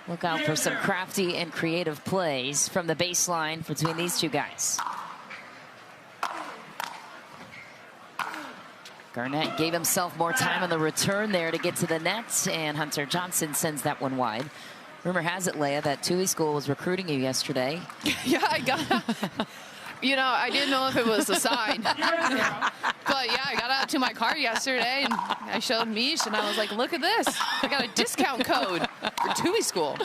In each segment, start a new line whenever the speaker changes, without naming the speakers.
Look out for some crafty and creative plays from the baseline between these two guys. Garnett gave himself more time on the return there to get to the net, and Hunter Johnson sends that one wide. Rumor has it, Leah, that Tui School was recruiting you yesterday.
Yeah, I got. You know, I didn't know if it was a sign. But yeah, I got out to my car yesterday and I showed Mish and I was like, look at this. I got a discount code for Tui School.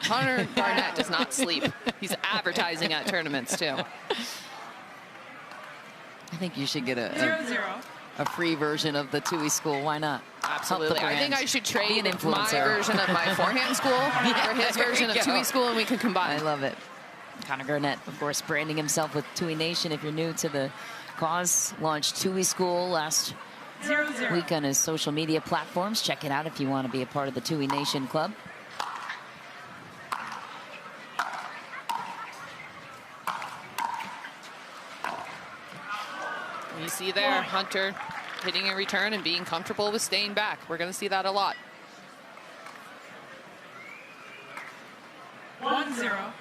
Hunter Garnett does not sleep. He's advertising at tournaments too.
I think you should get a free version of the Tui School. Why not?
Absolutely. I think I should trade my version of my forehand school for his version of Tui School and we can combine.
I love it. Connor Garnett, of course, branding himself with Tui Nation. If you're new to the cause, launched Tui School last week on his social media platforms. Check it out if you want to be a part of the Tui Nation club.
You see there, Hunter hitting a return and being comfortable with staying back. We're going to see that a lot.
1-0.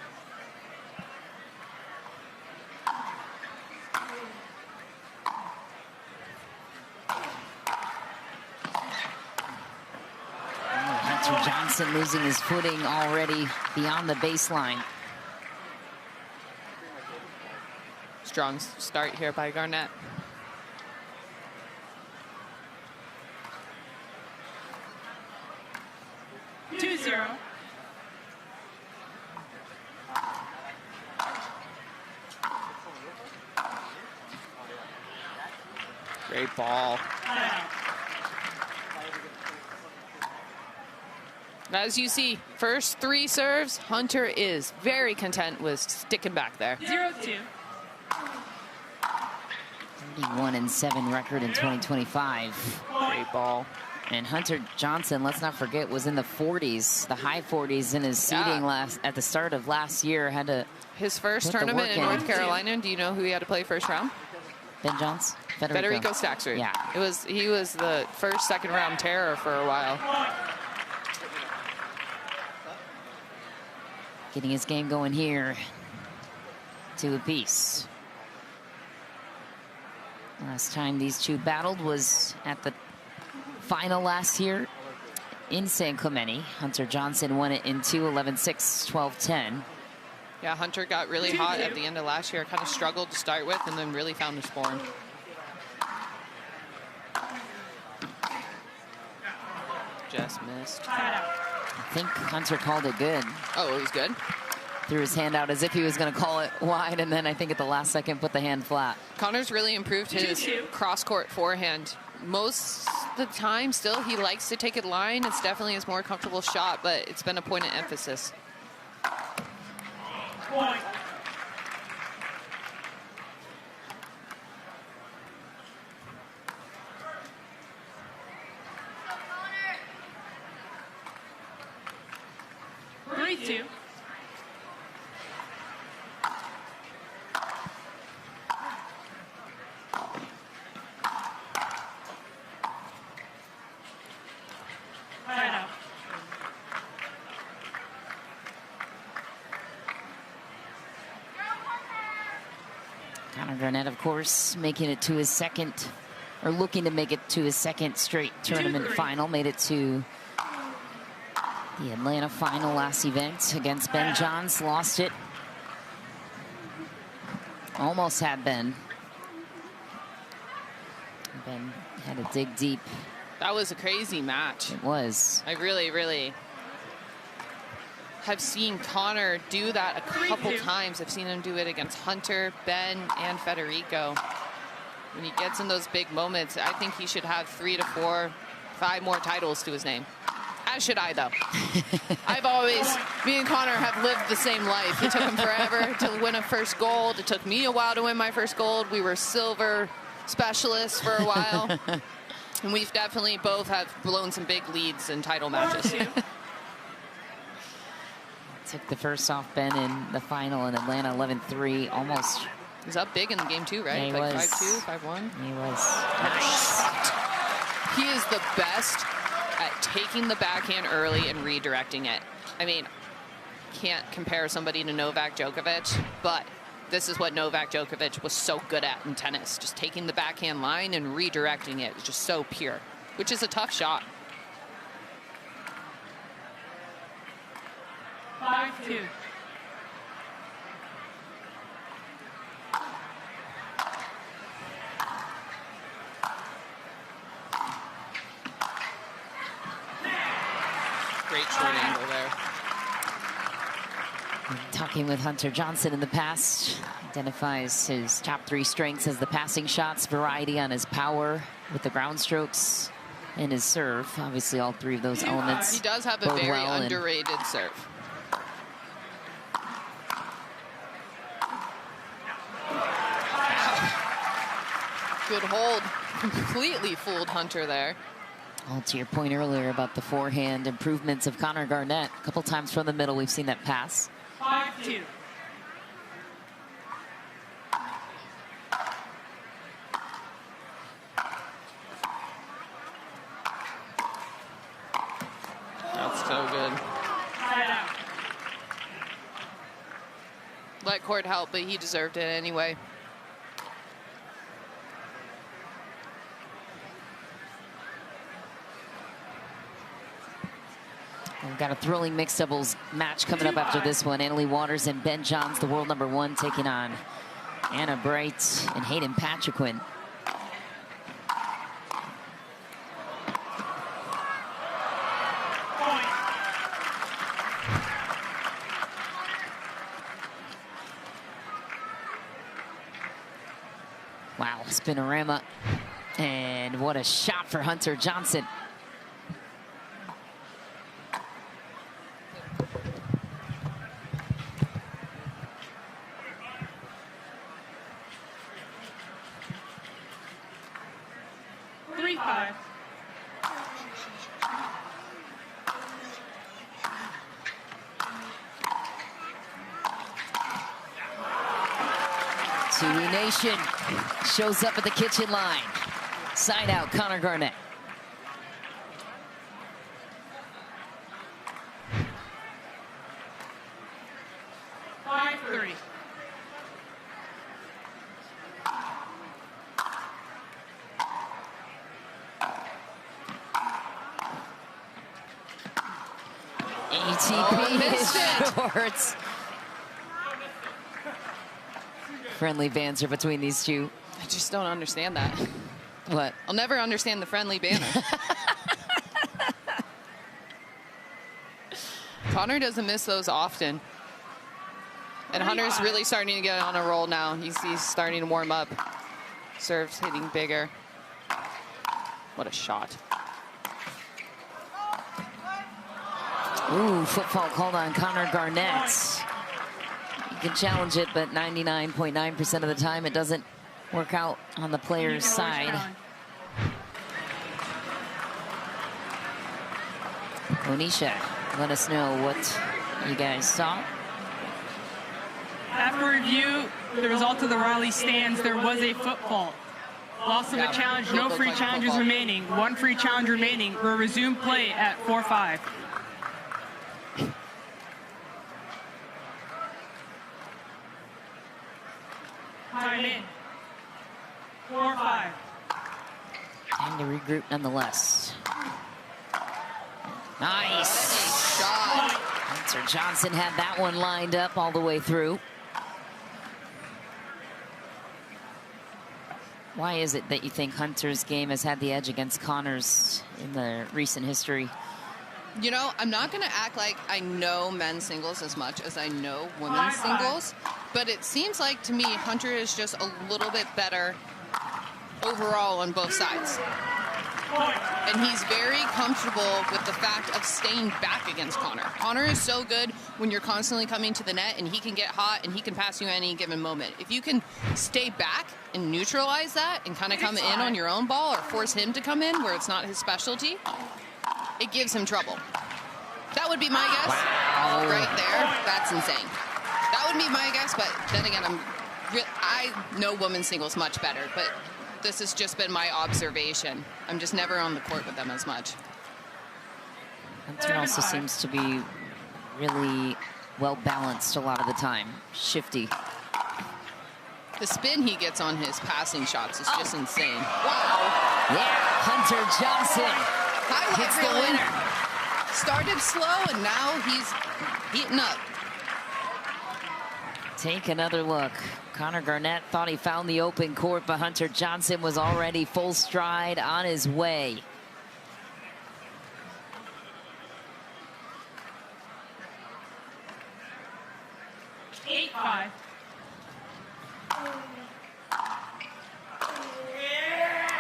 Hunter Johnson losing his footing already beyond the baseline.
Strong start here by Garnett. Great ball. As you see, first 3 serves, Hunter is very content with sticking back there.
0-2.
31-7 record in 2025.
Great ball.
And Hunter Johnson, let's not forget, was in the 40s, the high 40s in his seeding at the start of last year. Had to
his first tournament in North Carolina. Do you know who he had to play first round?
Ben Johns?
Federico Staxrud.
Yeah.
He was the first, second round terror for a while.
Getting his game going here. 2 apiece. Last time these two battled was at the final last year in San Clemente. Hunter Johnson won it in 2, 11-6, 12-10.
Yeah, Hunter got really hot at the end of last year. Kind of struggled to start with and then really found his form. Just missed.
I think Hunter called it good.
Oh, it was good?
Threw his hand out as if he was going to call it wide, and then I think at the last second put the hand flat.
Connor's really improved his cross-court forehand. Most of the time, still, he likes to take it line. It's definitely his more comfortable shot, but it's been a point of emphasis.
Point. Three-two.
Connor Garnett, of course, making it to his second, or looking to make it to his second straight tournament final. Made it to the Atlanta final last event against Ben Johns. Lost it. Almost had Ben. Ben had to dig deep.
That was a crazy match.
It was.
I really, really have seen Connor do that a couple times. I've seen him do it against Hunter, Ben, and Federico. When he gets in those big moments, I think he should have 3 to 4, 5 more titles to his name. As should I, though. Me and Connor have lived the same life. It took him forever to win a first gold. It took me a while to win my first gold. We were silver specialists for a while. And we've definitely both have blown some big leads in title matches.
Took the first off Ben in the final in Atlanta, 11-3, almost.
He's up big in the game too, right?
Yeah, he
like
was.
5-2, 5-1.
He was. Nice.
He is the best at taking the backhand early and redirecting it. I mean, can't compare somebody to Novak Djokovic, but this is what Novak Djokovic was so good at in tennis. Just taking the backhand line and redirecting it. It's just so pure, which is a tough shot.
5-2.
Great short angle there.
Talking with Hunter Johnson in the past, identifies his top 3 strengths as the passing shots, variety on his power with the ground strokes, and his serve. Obviously, all 3 of those elements.
He does have a very underrated serve. Good hold. Completely fooled Hunter there.
Well, to your point earlier about the forehand improvements of Connor Garnett, a couple times from the middle we've seen that pass.
5-2.
That's so good. Let court help, but he deserved it anyway.
We've got a thrilling mixed doubles match coming up after this one. Annalie Waters and Ben Johns, the world #1, taking on Anna Bright and Hayden Patriquin. Wow, spinorama. And what a shot for Hunter Johnson. TV Nation shows up at the kitchen line. Side out, Connor Garnett. ATP shorts. Friendly banter between these two.
I just don't understand that.
What?
I'll never understand the friendly banner. Connor doesn't miss those often. And Hunter's really starting to get on a roll now. He's starting to warm up. Serves hitting bigger. What a shot.
Ooh, foot fault called on Connor Garnett. You can challenge it, but 99.9% of the time it doesn't work out on the player's side. Onisha, let us know what you guys saw.
After review, the result of the rally stands, there was a foot fault. Loss of the challenge, no free challenges remaining. 1 free challenge remaining. We'll resume play at 4-5. Time in. 4-5.
Time to regroup nonetheless. Nice
shot.
Hunter Johnson had that one lined up all the way through. Why is it that you think Hunter's game has had the edge against Connor's in the recent history?
You know, I'm not going to act like I know men's singles as much as I know women's singles, but it seems like to me Hunter is just a little bit better overall on both sides. And he's very comfortable with the fact of staying back against Connor. Connor is so good when you're constantly coming to the net and he can get hot and he can pass you at any given moment. If you can stay back and neutralize that and kind of come in on your own ball or force him to come in where it's not his specialty, it gives him trouble. That would be my guess.
Wow.
Right there. That's insane. That would be my guess, but then again, I know women's singles much better, but this has just been my observation. I'm just never on the court with them as much.
Hunter also seems to be really well balanced a lot of the time. Shifty.
The spin he gets on his passing shots is just insane. Wow.
Yeah, Hunter Johnson hits the winner.
Started slow, and now he's heating up.
Take another look. Connor Garnett thought he found the open court, but Hunter Johnson was already full stride on his way.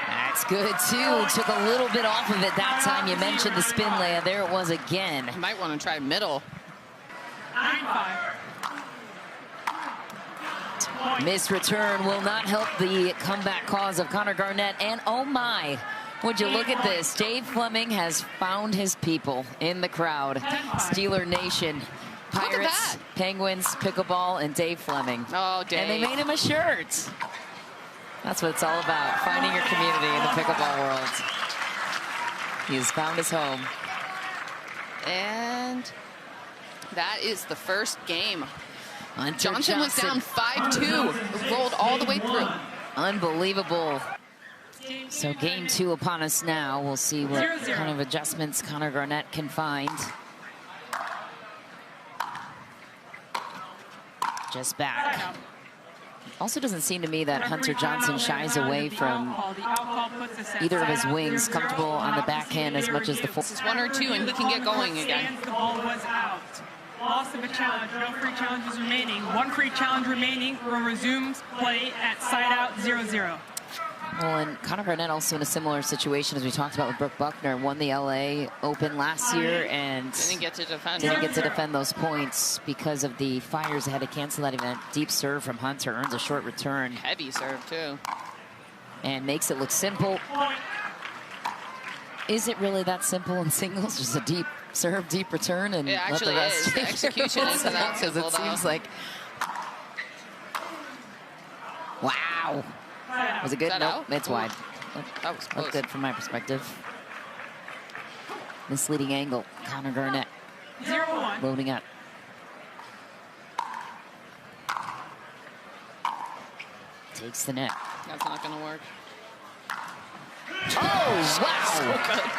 That's good too. Took a little bit off of it that time. You mentioned the spin layup. There it was again.
You might want to try middle.
9-5.
Missed return will not help the comeback cause of Connor Garnett. And oh my, would you look at this? Dave Fleming has found his people in the crowd. Steeler Nation. Pirates, Penguins, Pickleball, and Dave Fleming.
Oh, Dave.
And they made him a shirt. That's what it's all about, finding your community in the pickleball world. He has found his home.
And that is the first game.
Johnson
was down 5-2, rolled all the way through.
Unbelievable. So game 2 upon us now. We'll see what kind of adjustments Connor Garnett can find. Just back. Also doesn't seem to me that Hunter Johnson shies away from either of his wings, comfortable on the backhand as much as the forward.
This is 1 or 2 and he can get going again.
The ball was out. Loss of a challenge, no free challenges remaining. 1 free challenge remaining. Will resume play at side out 0-0.
Well, and Connor Garnett also in a similar situation as we talked about with Brooke Buckner, won the LA Open last year and
didn't get to
defend those points because of the fires that had to cancel that event. Deep serve from Hunter, earns a short return.
Heavy serve too.
And makes it look simple. Is it really that simple in singles? Just a deep serve, deep return, and
it
let the rest
is. The execution isn't that simple,
it seems like. Wow. Was it good? Nope,
out?
It's wide.
That was close.
Looked good from my perspective. Misleading angle. Connor Garnett
0-1.
loading up. Takes the net.
That's not going to work.
Oh, wow.
So good.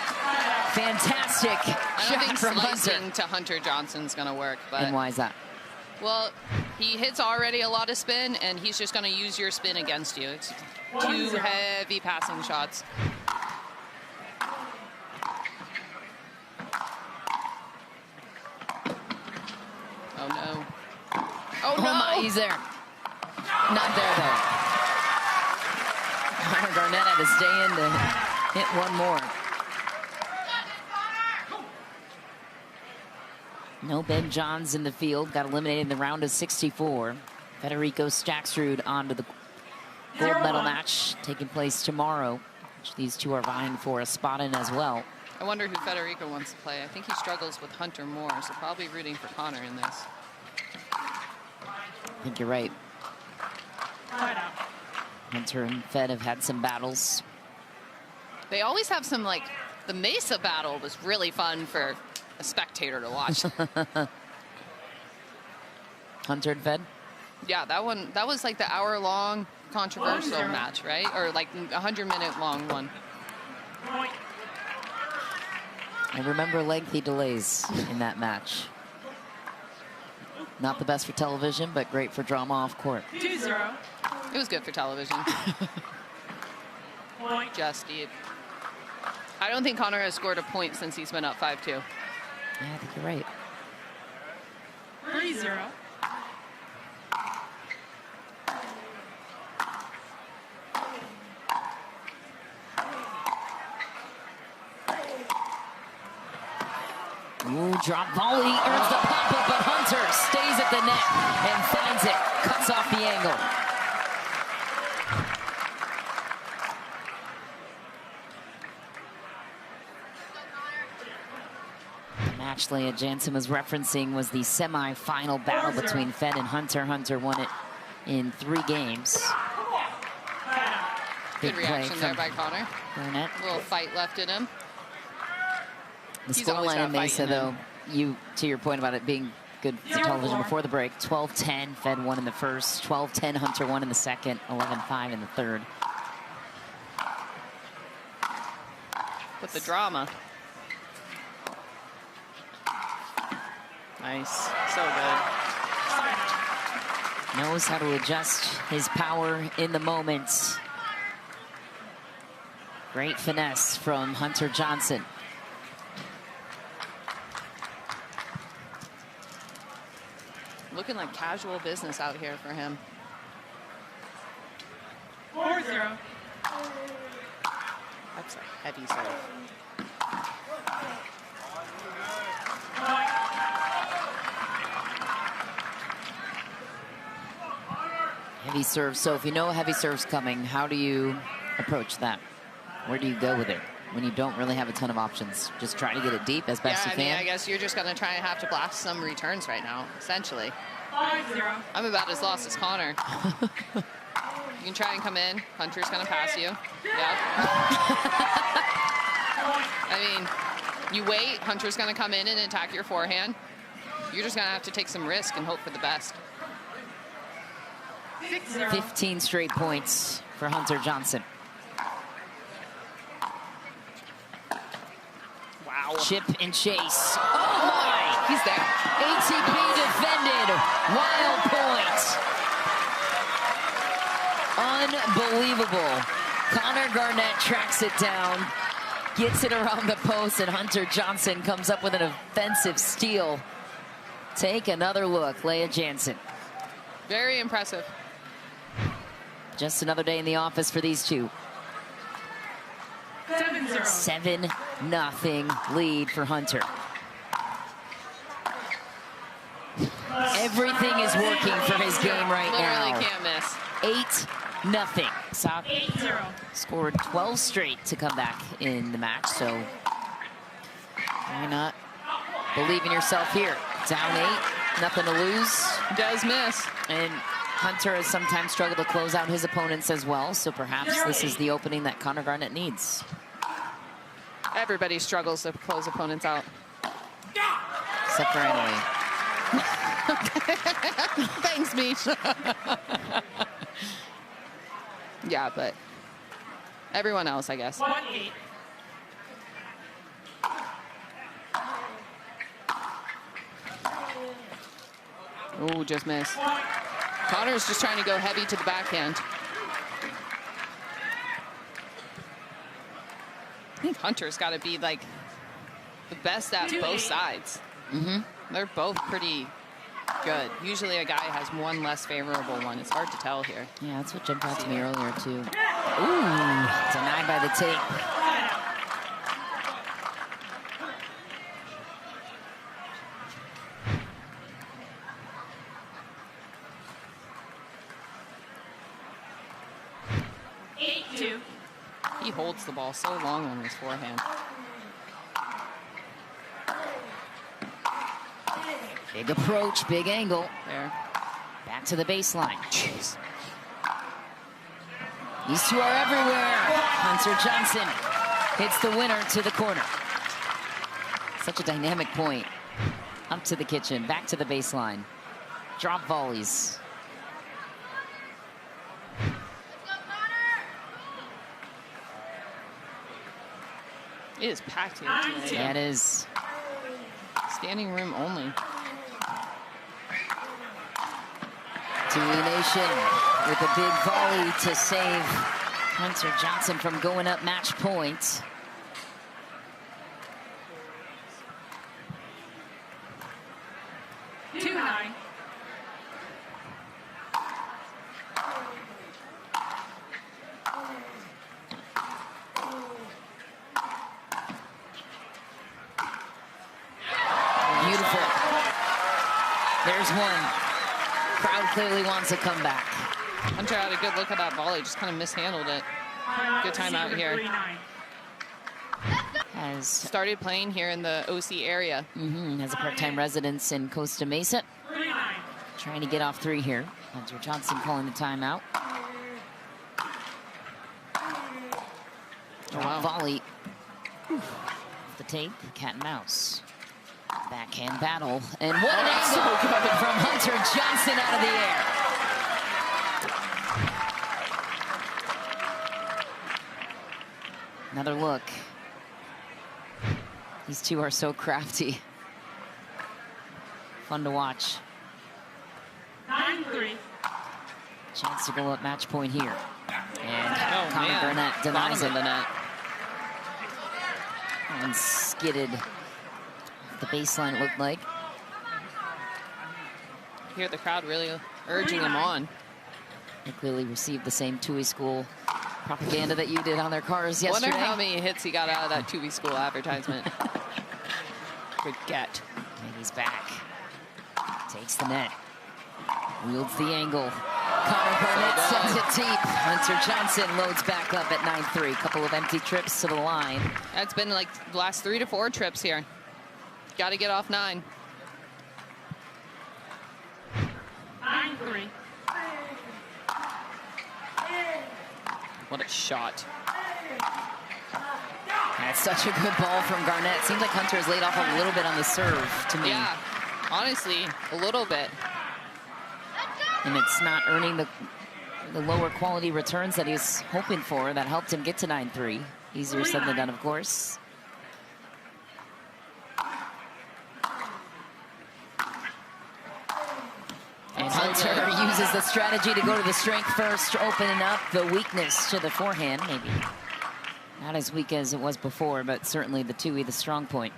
Fantastic
I don't think
from
slicing
Hunter.
to Hunter Johnson's going to work. But
And why is that?
well, he hits already a lot of spin, and he's just going to use your spin against you. It's 2 heavy passing shots. Oh, no. Oh, no.
Oh, my, he's there. Not there, though. Connor Garnett had to stay in to hit one more. No Ben Johns in the field. Got eliminated in the round of 64. Federico Staksrud onto the gold medal match taking place tomorrow, which these two are vying for a spot in as well.
I wonder who Federico wants to play. I think he struggles with Hunter more, so probably rooting for Connor in this.
I think you're right. Hunter and Fed have had some battles.
They always have some, like, the Mesa battle was really fun for a spectator to watch.
Hunter and Fed?
Yeah, that was like the hour-long controversial match, right? Or like 100-minute long one.
I remember lengthy delays in that match. Not the best for television, but great for drama off court.
2-0.
It was good for television. Just deep. I don't think Connor has scored a point since he's been up 5-2.
Yeah, I think you're right.
3-0.
Ooh, drop volley, earns the pop-up, but Hunter stays at the net and finds it, cuts off the angle. The match Leah Jansen was referencing was the semi-final battle between Fed and Hunter. Hunter won it in 3 games.
Good reaction there by Connor.
Garnett.
A little fight left in him.
The
He's always
scoreline
got
in
fight
Mesa,
in
though,
him.
to your point about it being good for television before the break, 12-10, Fed won in the first, 12-10, Hunter won in the second, 11-5 in the third.
With the drama. Nice, so good.
Knows how to adjust his power in the moment. Great finesse from Hunter Johnson.
Looking like casual business out here for him.
4-0.
That's a heavy serve.
Heavy serve. So if you know a heavy serve's coming, how do you approach that? Where do you go with it when you don't really have a ton of options? Just try to get it deep as best you can?
I guess you're just going to try and have to blast some returns right now, essentially.
5-0.
I'm about as lost as Connor. You can try and come in. Hunter's going to pass you. Yep. I mean, you wait. Hunter's going to come in and attack your forehand. You're just going to have to take some risk and hope for the best.
6-0.
15 straight points for Hunter Johnson.
Wow.
Chip and chase. Oh my!
He's there.
ATP defended. Wild point. Unbelievable. Connor Garnett tracks it down, gets it around the post, and Hunter Johnson comes up with an offensive steal. Take another look, Leah Jansen.
Very impressive.
Just another day in the office for these two.
7-0.
7-0 lead for Hunter. Everything is working for his game right now.
Literally can't miss.
8-0. Sock
8-0.
scored 12 straight to come back in the match, so why not believe in yourself here? Down 8, nothing to lose.
Does miss.
And Hunter has sometimes struggled to close out his opponents as well, so perhaps this is the opening that Connor Garnett needs.
Everybody struggles to close opponents out.
Except for Emily.
Thanks, Meech. Yeah, but everyone else, I guess.
1-8.
Oh, just missed. Connor's just trying to go heavy to the backhand. I think Hunter's got to be like the best at both sides. They're both pretty good. Usually a guy has one less favorable one. It's hard to tell here.
Yeah, that's what jumped out to me earlier, too. Ooh, denied by the tape.
He holds the ball so long on his forehand.
Big approach, big angle.
There.
Back to the baseline. Jeez. These two are everywhere. Hunter Johnson hits the winner to the corner. Such a dynamic point. Up to the kitchen, back to the baseline. Drop volleys.
It is packed here today.
Yeah, it is.
Standing room only.
Dewey Nation with a big volley to save Hunter Johnson from going up match point. Beautiful. There's one. Crowd clearly wants a comeback.
Hunter had a good look at that volley, just kind of mishandled it. Good time out here.
Has
started playing here in the OC area.
Has a part-time residence in Costa Mesa. Trying to get off 3 here. Hunter Johnson calling the timeout.
Oh, wow.
Volley. Off the tape, cat and mouse. Backhand battle. And what an angle from Hunter Johnson out of the air. Another look. These two are so crafty. Fun to watch.
9-3.
Chance to go up match point here. And Connor Garnett denies it. And skidded the baseline, it looked like.
Hear the crowd really urging him on.
They clearly received the same TUI school propaganda that you did on their cars yesterday.
Wonder how many hits he got out of that TUI school advertisement. Good get.
And he's back. Takes the net. Wields the angle. Connor Garnett sends it deep. Hunter Johnson loads back up at 9-3. Couple of empty trips to the line.
That's been like the last 3 to 4 trips here. Got to get off 9.
9-3.
What a shot.
That's such a good ball from Garnett. Seems like Hunter has laid off a little bit on the serve to me.
Yeah, honestly, a little bit.
And it's not earning the lower quality returns that he's hoping for. That helped him get to 9-3. Easier said than done, of course. And Hunter uses the strategy to go to the strength first, opening up the weakness to the forehand. Maybe not as weak as it was before, but certainly the TUI, the strong point.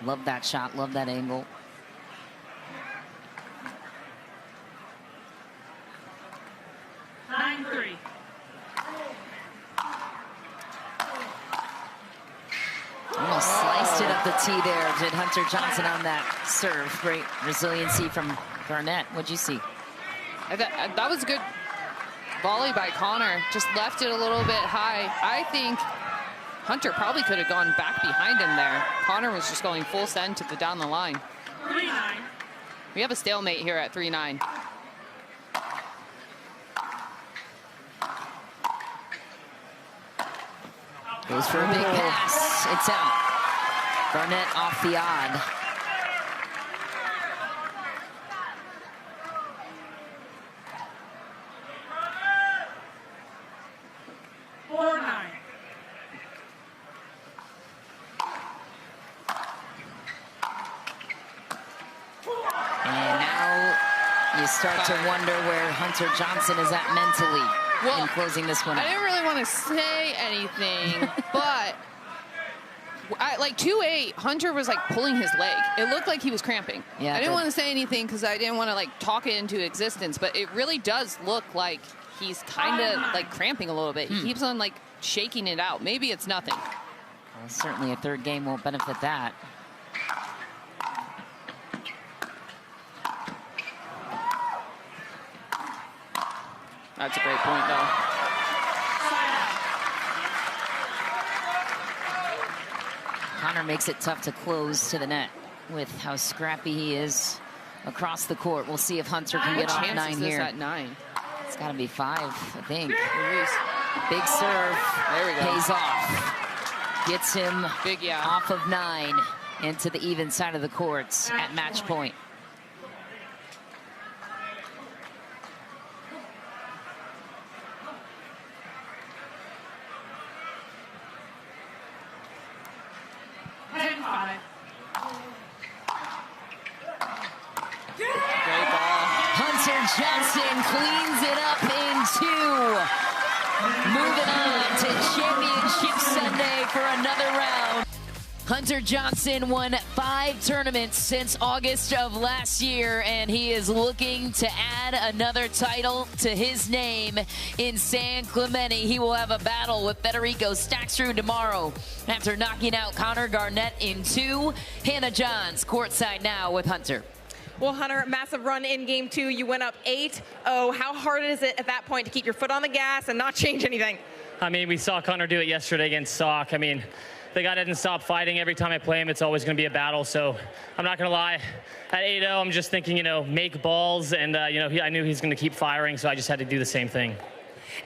Love that shot, love that angle. Almost sliced it up the tee there, did Hunter Johnson on that serve. Great resiliency from Garnett. What'd you see?
That was a good volley by Connor. Just left it a little bit high. I think Hunter probably could have gone back behind him there. Connor was just going full send to the down the line.
3-9.
We have a stalemate here at 3-9.
Goes for a big pass. It's out. Garnett off the odd. And now you start to wonder where Hunter Johnson is at mentally in closing this one out.
I didn't really want to say anything, but like 2-8, Hunter was like pulling his leg. It looked like he was cramping.
Yeah,
I didn't want to say anything because I didn't want to like talk it into existence, but it really does look like he's kind of like cramping a little bit. He keeps on like shaking it out. Maybe it's nothing.
Well, certainly a third game won't benefit that.
That's a great point, though.
Connor makes it tough to close to the net with how scrappy he is across the court. We'll see if Hunter can get off 9 here.
At 9?
It's got to be 5, I think. Big serve.
There we go.
Pays off. Gets him off of 9 into the even side of the courts at match point. Johnson cleans it up in 2. Moving on to Championship Sunday for another round. Hunter Johnson won 5 tournaments since August of last year, and he is looking to add another title to his name in San Clemente. He will have a battle with Federico Staksrud tomorrow after knocking out Connor Garnett in 2. Hannah Johns courtside now with Hunter.
Well, Hunter, massive run in game 2. You went up 8-0. How hard is it at that point to keep your foot on the gas and not change anything?
I mean, we saw Connor do it yesterday against Sock. I mean, the guy doesn't stop fighting. Every time I play him, it's always going to be a battle. So I'm not going to lie. At 8-0, I'm just thinking, make balls. And, I knew he's going to keep firing, so I just had to do the same thing.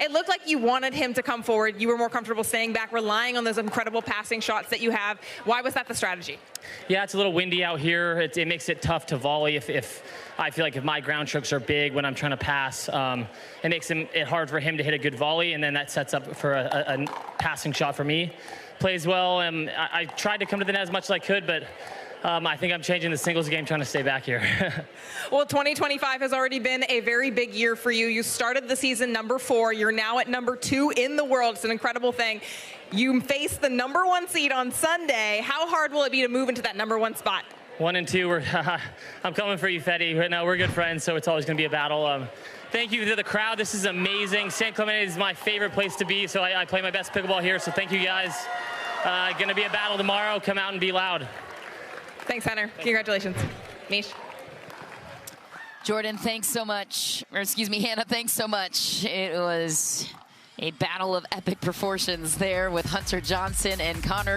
It looked like you wanted him to come forward. You were more comfortable staying back, relying on those incredible passing shots that you have. Why was that the strategy?
Yeah, it's a little windy out here. It makes it tough to volley if I feel like if my ground strokes are big when I'm trying to pass. It makes it hard for him to hit a good volley, and then that sets up for a passing shot for me. Plays well, and I tried to come to the net as much as I could, but I think I'm changing the singles game, trying to stay back here.
Well, 2025 has already been a very big year for you. You started the season #4. You're now at #2 in the world. It's an incredible thing. You face the #1 seed on Sunday. How hard will it be to move into that #1 spot?
1 and 2, I'm coming for you, Fetty. Right now, we're good friends, so it's always going to be a battle. Thank you to the crowd. This is amazing. San Clemente is my favorite place to be, so I play my best pickleball here, so thank you guys. Going to be a battle tomorrow. Come out and be loud.
Thanks, Hunter. Congratulations. Mish.
Jordan, thanks so much. Or excuse me, Hannah, thanks so much. It was a battle of epic proportions there with Hunter Johnson and Connor